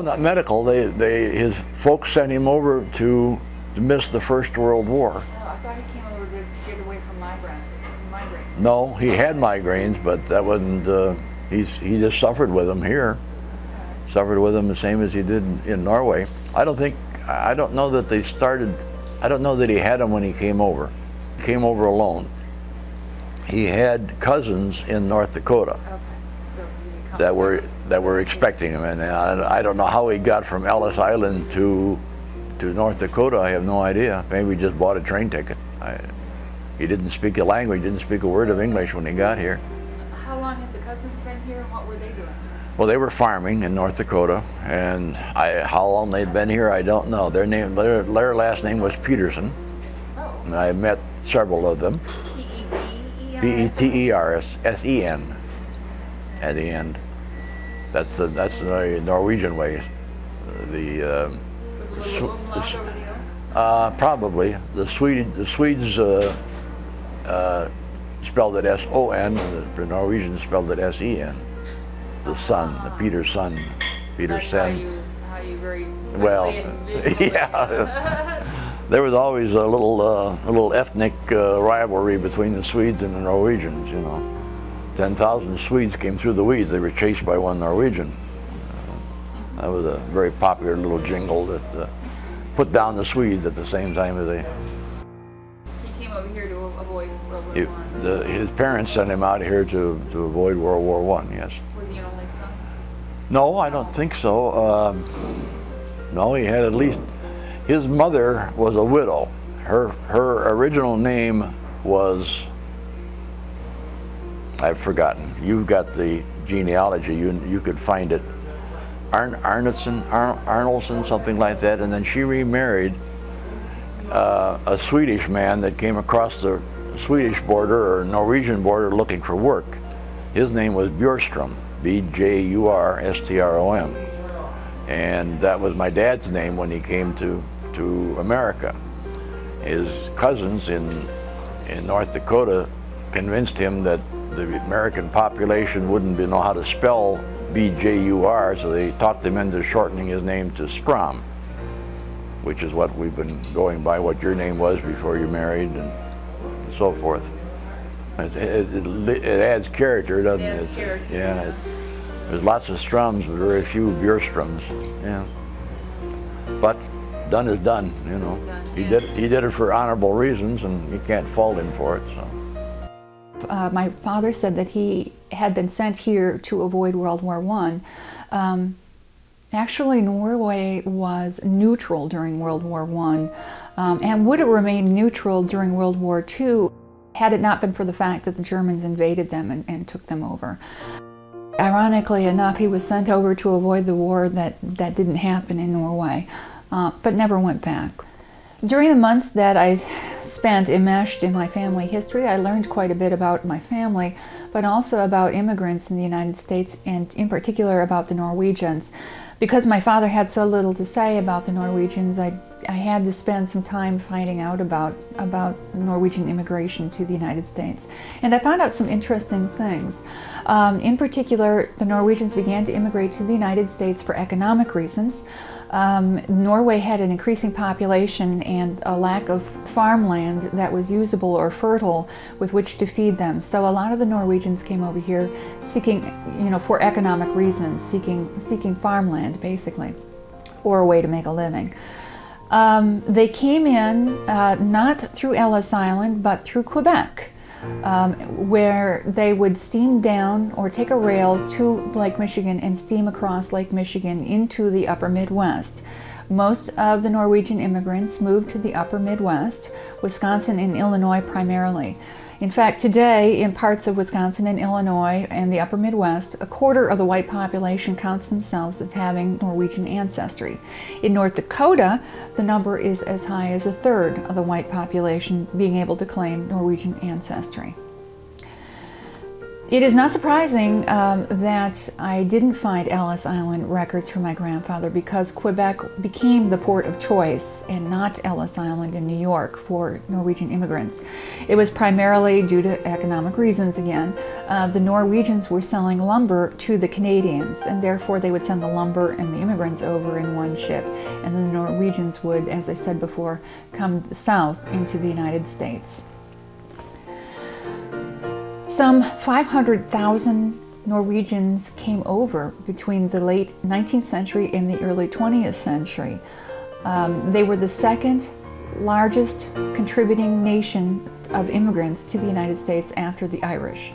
Not medical. His folks sent him over to miss the First World War. Oh, I thought he came over to get away from migraines. No, he had migraines, but that wasn't. He just suffered with them here. Okay. Suffered with them the same as he did in Norway. I don't know that they started. I don't know that he had them when he came over. He came over alone. He had cousins in North Dakota. Okay. So that were expecting him, and I don't know how he got from Ellis Island to North Dakota. I have no idea. Maybe he just bought a train ticket. He didn't speak a language, didn't speak a word of English when he got here. How long had the cousins been here, and what were they doing? Well, they were farming in North Dakota, and how long they'd been here, I don't know. Their last name was Peterson. Oh. And I met several of them. Petersen at the end. That's the Norwegian way. Probably the Swedes spelled it S-O-N, and the Norwegians spelled it S-E-N. The son, the Peter's son, Petersen. How you very well, yeah. There was always a little ethnic rivalry between the Swedes and the Norwegians. You know, 10,000 Swedes came through the weeds. They were chased by one Norwegian. That was a very popular little jingle that put down the Swedes at the same time as they. He came over here to avoid World War I. His parents sent him out here to avoid World War I. Yes. Was he an only son? No, I don't think so. No, he had at least. His mother was a widow. Her original name was. I've forgotten. You've got the genealogy. You could find it. Arnoldson, something like that, and then she remarried a Swedish man that came across the Swedish border or Norwegian border looking for work. His name was Bjurstrom, B-J-U-R-S-T-R-O-M, and that was my dad's name when he came to America. His cousins in North Dakota convinced him that the American population wouldn't know how to spell B-J-U-R, so they talked him into shortening his name to Strom, which is what we've been going by, what your name was before you married, and so forth. It adds character, doesn't it? Yeah. There's lots of Stroms, but very few Bjurstroms. Yeah. But done is done, you know. He did it for honorable reasons, and you can't fault him for it. So. My father said that he had been sent here to avoid World War I. Actually, Norway was neutral during World War I and would have remained neutral during World War II had it not been for the fact that the Germans invaded them and took them over. Ironically enough, he was sent over to avoid the war that didn't happen in Norway, but never went back. During the months that I spent enmeshed in my family history, I learned quite a bit about my family, but also about immigrants in the United States, and in particular about the Norwegians. Because my father had so little to say about the Norwegians, I had to spend some time finding out about Norwegian immigration to the United States. And I found out some interesting things. In particular, the Norwegians began to immigrate to the United States for economic reasons. Norway had an increasing population and a lack of farmland that was usable or fertile with which to feed them. So a lot of the Norwegians came over here seeking, for economic reasons, seeking farmland basically, or a way to make a living. They came in not through Ellis Island, but through Quebec. Where they would steam down or take a rail to Lake Michigan and steam across Lake Michigan into the upper Midwest. Most of the Norwegian immigrants moved to the upper Midwest, Wisconsin and Illinois primarily. In fact, today, in parts of Wisconsin and Illinois and the upper Midwest, a quarter of the white population counts themselves as having Norwegian ancestry. In North Dakota, the number is as high as a third of the white population being able to claim Norwegian ancestry. It is not surprising that I didn't find Ellis Island records for my grandfather, because Quebec became the port of choice and not Ellis Island in New York for Norwegian immigrants. It was primarily due to economic reasons again. The Norwegians were selling lumber to the Canadians, and therefore they would send the lumber and the immigrants over in one ship, and then the Norwegians would, as I said before, come south into the United States. Some 500,000 Norwegians came over between the late 19th century and the early 20th century. They were the second largest contributing nation of immigrants to the United States after the Irish.